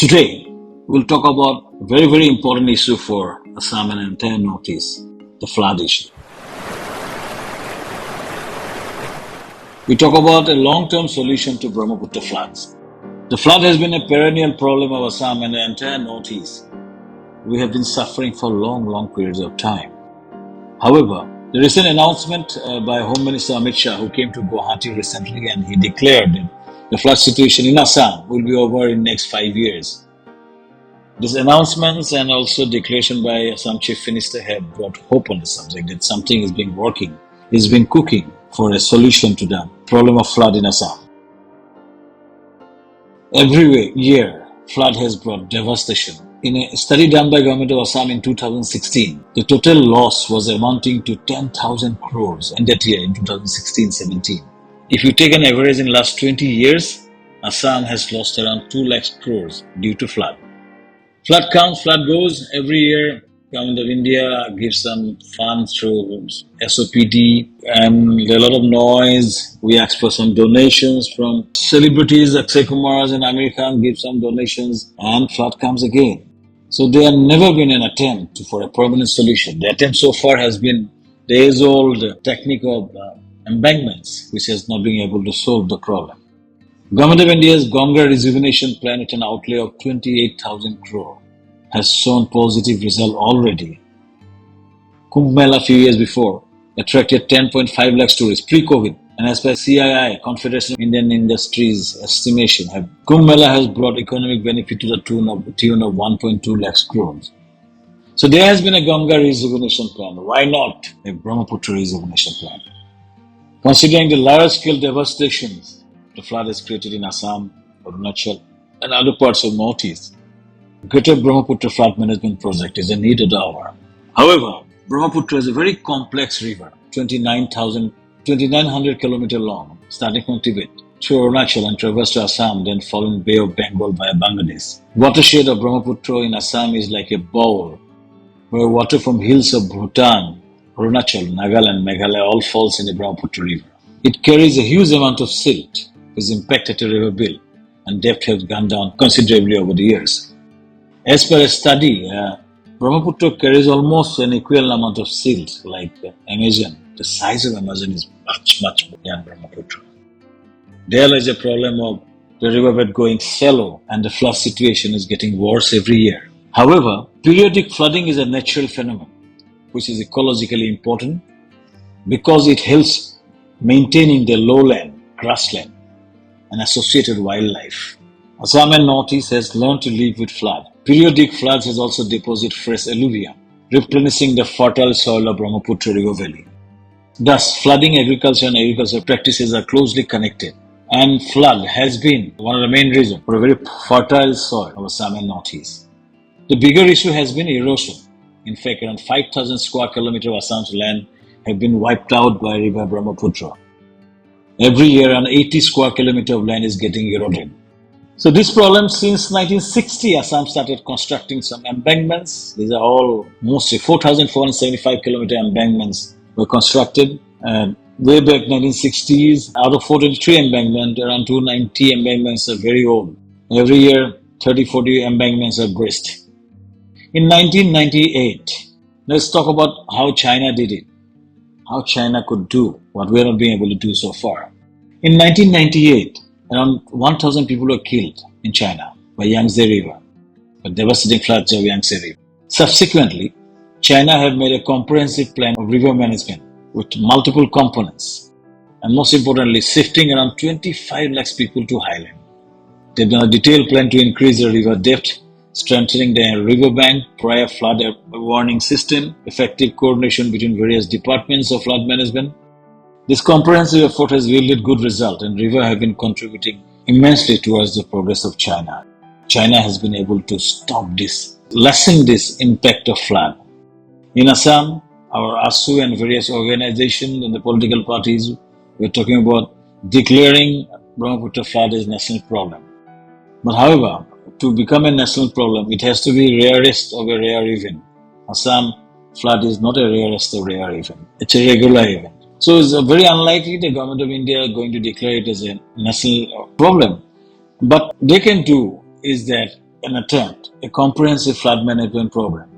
Today, we'll talk about a very important issue for Assam and entire Northeast, the flood issue. We talk about a long-term solution to Brahmaputra floods. The flood has been a perennial problem of Assam and the entire Northeast. We have been suffering for long periods of time. However, the recent announcement by Home Minister Amit Shah, who came to Guwahati recently, and he declared that the flood situation in Assam will be over in the next 5 years. These announcements and also declaration by Assam Chief Minister have brought hope on the subject that something is being working, is being cooking for a solution to the problem of flood in Assam. Every year, flood has brought devastation. In a study done by Government of Assam in 2016, the total loss was amounting to 10,000 crores in that year, in 2016-17. If you take an average in the last 20 years, Assam has lost around 2 lakh crores due to flood. Flood comes, flood goes. Every year, Government of India gives some funds through SOPD, and there are a lot of noise. We ask for some donations from celebrities, Akshay Kumars and Amir Khan give some donations, and flood comes again. So there has never been an attempt for a permanent solution. The attempt so far has been the age-old technique of embankments, which has not been able to solve the problem. Government of India's Ganga rejuvenation plan at an outlay of 28,000 crore has shown positive result already. Kumbh Mela a few years before attracted 10.5 lakh tourists pre-COVID, and as per CII, Confederation of Indian Industries estimation, Kumbh Mela has brought economic benefit to the tune of 1.2 lakh crores. So there has been a Ganga rejuvenation plan. Why not a Brahmaputra rejuvenation plan? Considering the large-scale devastations the flood has created in Assam, Arunachal, and other parts of Northeast, Greater Brahmaputra Flood Management Project is a need of the hour. However, Brahmaputra is a very complex river, 2,900 kilometers long, starting from Tibet through Arunachal and traverse to Assam, then following Bay of Bengal via Bangladesh. Watershed of Brahmaputra in Assam is like a bowl where water from hills of Bhutan, Arunachal, Nagaland, Meghalaya all falls in the Brahmaputra River. It carries a huge amount of silt, which impacted the river bed, and depth has gone down considerably over the years. As per a study, Brahmaputra carries almost an equivalent amount of silt like Amazon. The size of Amazon is much more than Brahmaputra. There is a problem of the riverbed going shallow, and the flood situation is getting worse every year. However, periodic flooding is a natural phenomenon which is ecologically important because it helps maintaining the lowland, grassland, and associated wildlife. Assam and Northeast has learned to live with flood. Periodic floods has also deposited fresh alluvium, replenishing the fertile soil of Brahmaputra River Valley. Thus, flooding agriculture and agricultural practices are closely connected, and flood has been one of the main reasons for a very fertile soil of Assam and Northeast. The bigger issue has been erosion. In fact, around 5,000 square kilometers of Assam's land have been wiped out by River Brahmaputra. Every year, around 80 square kilometers of land is getting eroded. So this problem, since 1960, Assam started constructing some embankments. These are all mostly 4,475 kilometer embankments were constructed. And way back 1960s, out of 423 embankments, around 290 embankments are very old. Every year, 30-40 embankments are breached. In 1998, let's talk about how China did it. How China could do what we are not being able to do so far. In 1998, around 1,000 people were killed in China by Yangtze River, the devastating floods of Yangtze River. Subsequently, China have made a comprehensive plan of river management with multiple components, and most importantly, shifting around 25 lakhs people to highland. They've done a detailed plan to increase the river depth, strengthening the riverbank, prior flood warning system, effective coordination between various departments of flood management. This comprehensive effort has yielded good result, and river have been contributing immensely towards the progress of China. China has been able to stop this, lessen this impact of flood. In Assam, our ASU and various organizations and the political parties were talking about declaring Brahmaputra flood as a national problem. But however, to become a national problem, it has to be rarest of a rare event. Assam flood is not a rarest of rare event. It's a regular event. So it's very unlikely the government of India is going to declare it as a national problem. But they can do is that an attempt, a comprehensive flood management program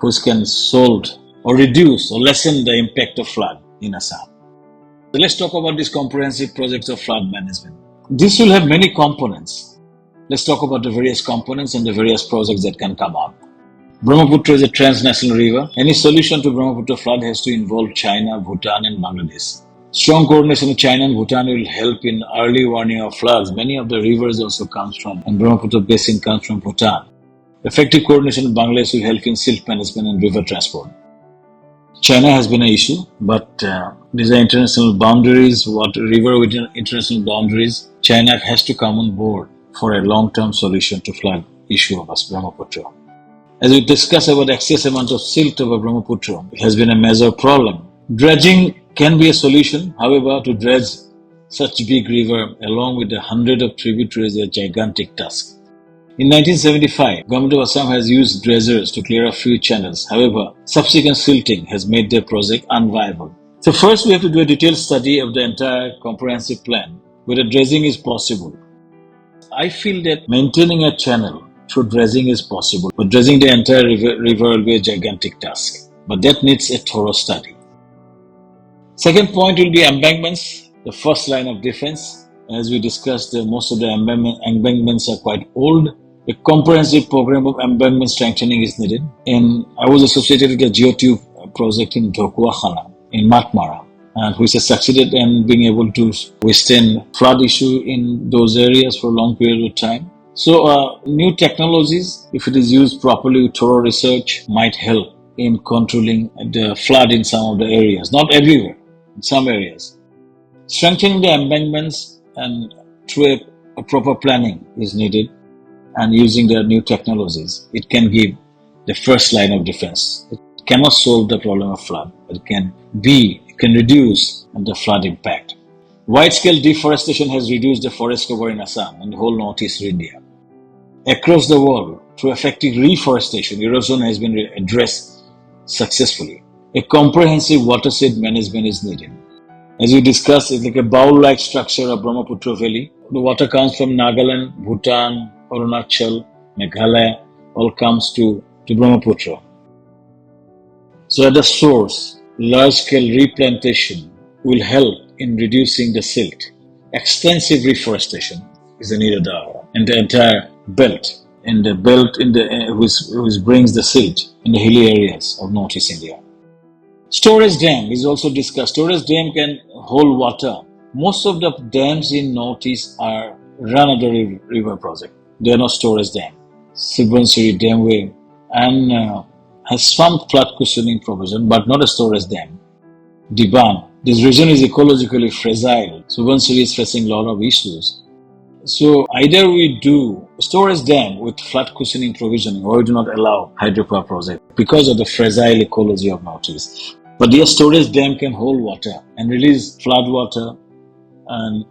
which can solve or reduce or lessen the impact of flood in Assam. So let's talk about this comprehensive project of flood management. This will have many components. Let's talk about the various components and the various projects that can come up. Brahmaputra is a transnational river. Any solution to Brahmaputra flood has to involve China, Bhutan and Bangladesh. Strong coordination with China and Bhutan will help in early warning of floods. Many of the rivers also comes from, and Brahmaputra basin comes from Bhutan. Effective coordination with Bangladesh will help in silt management and river transport. China has been an issue, but these are international boundaries. What river with international boundaries, China has to come on board for a long-term solution to flood issue of Brahmaputra. As we discuss about excess amount of silt over Brahmaputra, it has been a major problem. Dredging can be a solution. However, to dredge such big river along with the hundred of tributaries is a gigantic task. In 1975, Government of Assam has used dredgers to clear a few channels. However, subsequent silting has made their project unviable. So first we have to do a detailed study of the entire comprehensive plan, whether dredging is possible. I feel that maintaining a channel through dredging is possible, but dredging the entire river will be a gigantic task. But that needs a thorough study. Second point will be embankments, the first line of defense. As we discussed, most of the embankments are quite old. A comprehensive program of embankment strengthening is needed. And I was associated with a geotube project in Dhokua in Matmara, and which has succeeded in being able to withstand flood issue in those areas for a long period of time. So new technologies, if it is used properly with thorough research, might help in controlling the flood in some of the areas, not everywhere, in some areas. Strengthening the embankments and through a proper planning is needed, and using the new technologies, it can give the first line of defense. It cannot solve the problem of flood, but it can reduce the flood impact. Wide-scale deforestation has reduced the forest cover in Assam and the whole northeast India. Across the world, through effective reforestation, erosion has been addressed successfully. A comprehensive watershed management is needed. As we discussed, it's like a bowl-like structure of Brahmaputra Valley. The water comes from Nagaland, Bhutan, Arunachal, Meghalaya, all comes to Brahmaputra. So at the source, large-scale replantation will help in reducing the silt. Extensive reforestation is needed in the entire belt, which brings the silt in the hilly areas of northeast India. Storage dam is also discussed. Storage dam can hold water. Most of the dams in northeast are run under the river project. They are not storage dam. Subansiri Damway and has some flood cushioning provision, but not a storage dam. Diban. This region is ecologically fragile. Subansiri is facing a lot of issues. So either we do storage dam with flood cushioning provisioning, or we do not allow hydropower project because of the fragile ecology of northeast. But yes, storage dam can hold water and release flood water and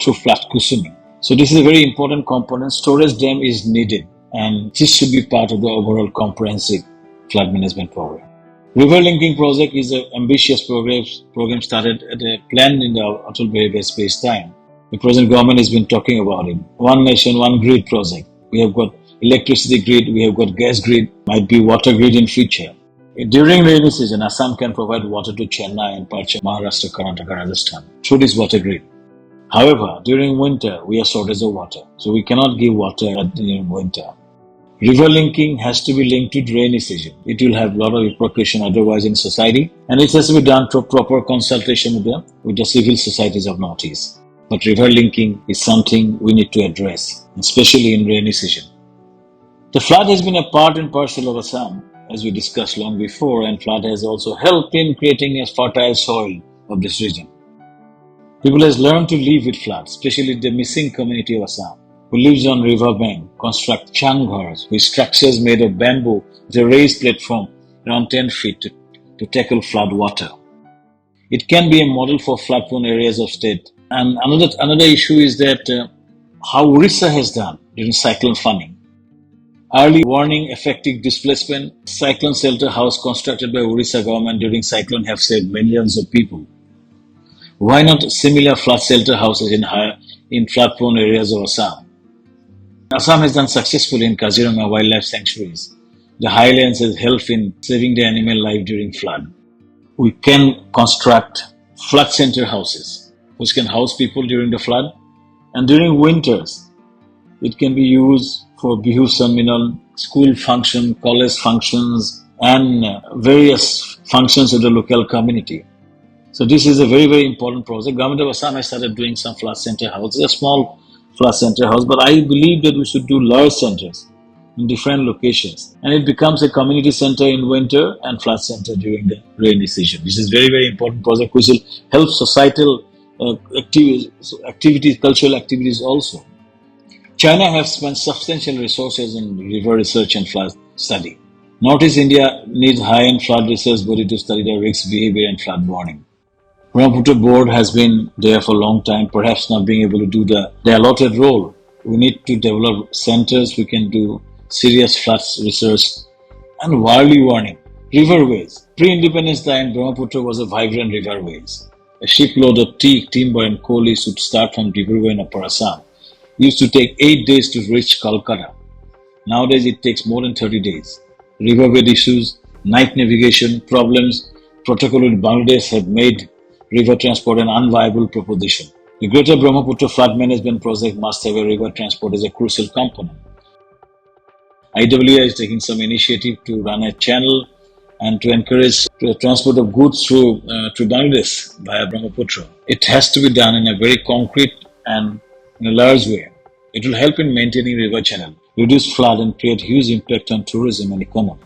through flood cushioning. So this is a very important component. Storage dam is needed, and this should be part of the overall comprehensive flood management program. River linking project is an ambitious program started at a plan in the Atal Bihari Space time. The present government has been talking about it. One nation, one grid project. We have got electricity grid, we have got gas grid, might be water grid in future. During rainy season, Assam can provide water to Chennai and parts of Maharashtra, Karnataka, Rajasthan through this water grid. However, during winter, we have shortage of water, so we cannot give water during winter. River linking has to be linked to rainy season. It will have a lot of repercussion otherwise in society, and it has to be done through proper consultation with the civil societies of Northeast. But river linking is something we need to address, especially in rainy season. The flood has been a part and parcel of Assam, as we discussed long before, and flood has also helped in creating a fertile soil of this region. People has learned to live with floods, especially the missing community of Assam, who lives on river bank, construct changhars, with structures made of bamboo with a raised platform around 10 feet to tackle flood water. It can be a model for flood-prone areas of state. And another issue is that how Orissa has done during cyclone funding. Early warning, effective displacement, cyclone shelter house constructed by Orissa government during cyclone have saved millions of people. Why not similar flood shelter houses in flood-prone areas of Assam? Assam has done successfully in Kaziranga wildlife sanctuaries. The highlands has helped in saving the animal life during flood. We can construct flood center houses, which can house people during the flood. And during winters, it can be used for Bihu Sammilan, school function, college functions, and various functions of the local community. So this is a very, very important project. Government of Assam has started doing some flood center houses, a small flood center house, but I believe that we should do large centers in different locations. And it becomes a community center in winter and flood center during the rainy season. This is very, very important project which will help societal activities, cultural activities also. China has spent substantial resources in river research and flood study. Northeast India needs high-end flood research body to study the risk, behavior and flood warning. Brahmaputra board has been there for a long time, perhaps not being able to do the allotted role. We need to develop centers, we can do serious flood research and early warning. Riverways. Pre-independence time, Brahmaputra was a vibrant riverways. A shipload of teak, timber and coal should start from Dibrugarh in Upper Assam. It used to take 8 days to reach Calcutta. Nowadays it takes more than 30 days. Riverway issues, night navigation problems, protocol with Bangladesh have made river transport an unviable proposition. The Greater Brahmaputra Flood Management Project must have a river transport as a crucial component. IWA is taking some initiative to run a channel and to encourage the transport of goods through Bangladesh via Brahmaputra. It has to be done in a very concrete and in a large way. It will help in maintaining river channel, reduce flood and create huge impact on tourism and economy.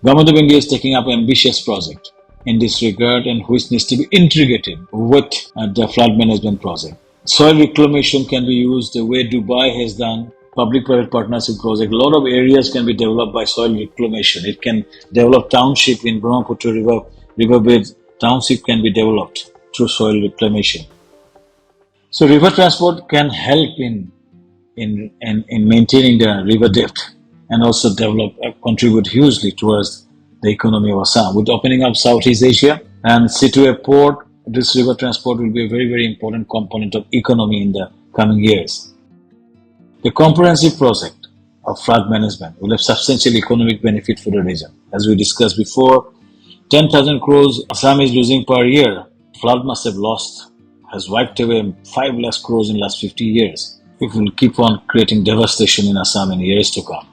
Government of India is taking up an ambitious project in this regard and which needs to be integrated with the flood management project. Soil reclamation can be used the way Dubai has done, public-private partnership project. A lot of areas can be developed by soil reclamation. It can develop township in Brahmaputra riverbed. Township can be developed through soil reclamation. So river transport can help in maintaining the river depth and also contribute hugely towards the economy of Assam. With opening up Southeast Asia and Situ port, this river transport will be a very, very important component of economy in the coming years. The comprehensive project of flood management will have substantial economic benefit for the region. As we discussed before, 10,000 crores Assam is losing per year. Flood must have has wiped away 5 lakh crores in the last 50 years. It will keep on creating devastation in Assam in years to come.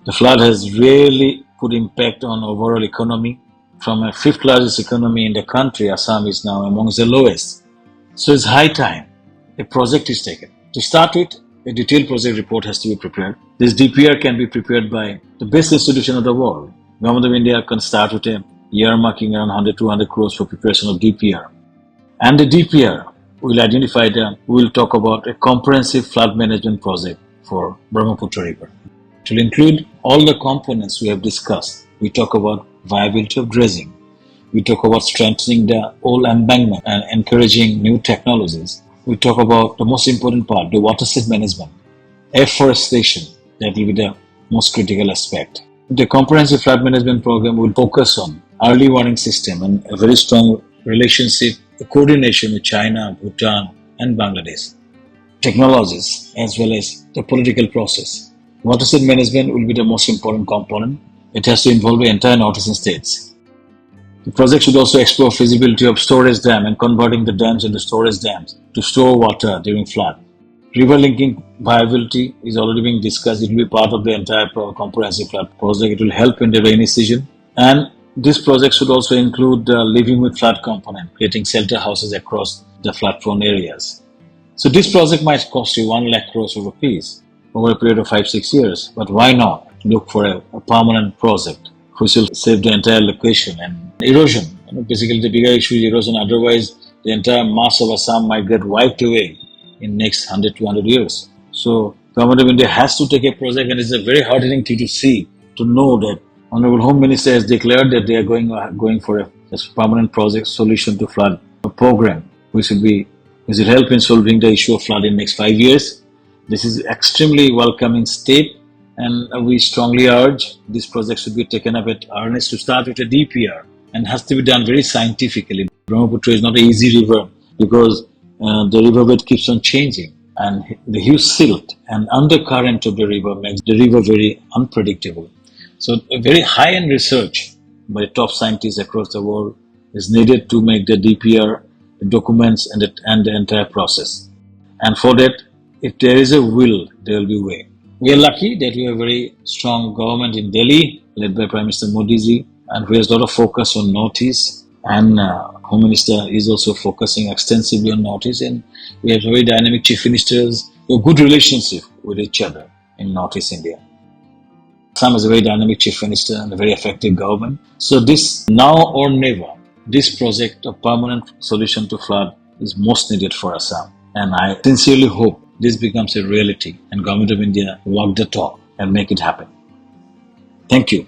The flood has really put impact on overall economy. From a 5th largest economy in the country, Assam is now amongst the lowest. So it's high time a project is taken. To start with, a detailed project report has to be prepared. This DPR can be prepared by the best institution of the world. Government of India can start with a earmarking around 100-200 crores for preparation of DPR. And the DPR will talk about a comprehensive flood management project for Brahmaputra River. It will include all the components we have discussed. We talk about viability of dredging. We talk about strengthening the old embankment and encouraging new technologies. We talk about the most important part, the watershed management, afforestation. That will be the most critical aspect. The comprehensive flood management program will focus on early warning system and a very strong relationship, coordination with China, Bhutan and Bangladesh. Technologies as well as the political process. Watershed management will be the most important component. It has to involve the entire northeastern states. The project should also explore feasibility of storage dam and converting the dams into storage dams to store water during flood. River linking viability is already being discussed. It will be part of the entire comprehensive flood project. It will help in the rainy season. And this project should also include the living with flood component, creating shelter houses across the flood-prone areas. So this project might cost you 1 lakh crores of rupees over a period of 5-6 years. But why not look for a permanent project which will save the entire location and erosion? Basically, the bigger issue is erosion. Otherwise, the entire mass of Assam might get wiped away in next 100-200 years. So, Government of India has to take a project, and it's a very heartening thing to see, to know that Honorable Home Minister has declared that they are going for a permanent project solution to flood program, which will help in solving the issue of flood in next 5 years. This is extremely welcoming step, and we strongly urge this project should be taken up at earnest to start with a DPR and has to be done very scientifically. Brahmaputra is not an easy river because the riverbed keeps on changing. and the huge silt and undercurrent of the river makes the river very unpredictable. So a very high-end research by top scientists across the world is needed to make the DPR, the documents and the entire process. And for that, if there is a will, there will be a way. We are lucky that we have a very strong government in Delhi, led by Prime Minister Modi ji, and who has a lot of focus on Northeast. And Home Minister is also focusing extensively on Northeast. And we have very dynamic chief ministers, a good relationship with each other in Northeast India. Assam is a very dynamic chief minister and a very effective government. So this now or never, this project of permanent solution to flood is most needed for Assam. And I sincerely hope this becomes a reality and Government of India walk the talk and make it happen. Thank you.